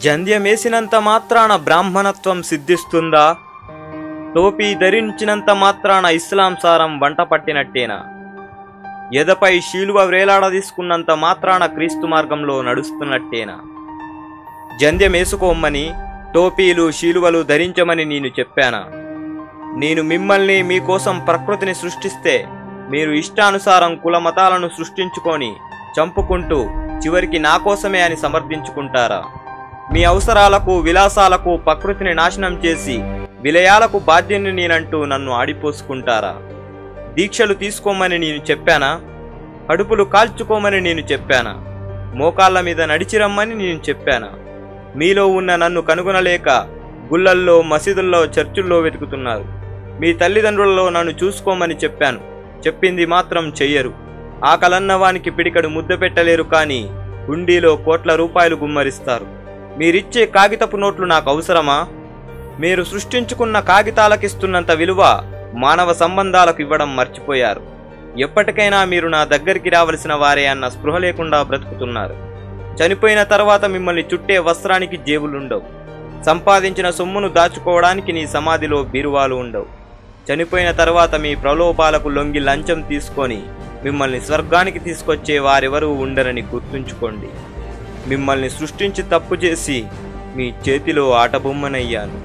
జంధ్యమేసినంత మాత్రాన బ్రాహ్మణత్వం సిద్ధిస్తుందా? టోపీ ధరించినంత మాత్రాన ఇస్లాం సారం వంట పట్టినట్టేనా? ఎదపై శీలువ వేలాడదీసుకున్నంత మాత్రాన క్రీస్తు మార్గంలో నడుస్తున్నట్టేనా? జంధ్యమేసుకోమని, టోపీలు శీలువలు ధరించమని నేను చెప్పానా? నేను మిమ్మల్ని మీకోసం ప్రకృతిని సృష్టిస్తే మీరు ఇష్టానుసారం కుల మతాలను సృష్టించుకొని చంపుకుంటూ చివరికి నా కోసమే అని సమర్థించుకుంటారా? మీ అవసరాలకు విలాసాలకు ప్రకృతిని నాశనం చేసి విలయాలకు బాధ్యుని నేనంటూ నన్ను ఆడిపోసుకుంటారా? దీక్షలు తీసుకోమని నేను చెప్పానా? కడుపులు కాల్చుకోమని నేను చెప్పానా? మోకాళ్ళ మీద నడిచిరమ్మని నేను చెప్పానా? మీలో ఉన్న నన్ను కనుగొనలేక గుళ్ళల్లో, మసీదుల్లో, చర్చుల్లో వెతుకుతున్నారు. మీ తల్లిదండ్రులలో నన్ను చూసుకోమని చెప్పాను, చెప్పింది మాత్రం చెయ్యరు. ఆకలన్నవానికి పిడికడు ముద్ద పెట్టలేరు, కానీ హుండీలో కోట్ల రూపాయలు గుమ్మరిస్తారు. మీరిచ్చే కాగితపు నోట్లు నాకు అవసరమా? మీరు సృష్టించుకున్న కాగితాలకిస్తున్నంత విలువ మానవ సంబంధాలకు ఇవ్వడం మర్చిపోయారు. ఎప్పటికైనా మీరు నా దగ్గరికి రావలసిన వారే అన్న స్పృహ లేకుండా బ్రతుకుతున్నారు. చనిపోయిన తర్వాత మిమ్మల్ని చుట్టే వస్త్రానికి జేబులుండవు. సంపాదించిన సొమ్మును దాచుకోవడానికి నీ సమాధిలో బీరువాలు ఉండవు. చనిపోయిన తర్వాత మీ ప్రలోభాలకు లొంగి లంచం తీసుకొని మిమ్మల్ని స్వర్గానికి తీసుకొచ్చే వారెవరూ ఉండరని గుర్తుంచుకోండి. మిమ్మల్ని సృష్టించి తప్పు చేసి మీ చేతిలో ఆటబొమ్మనయ్యాను.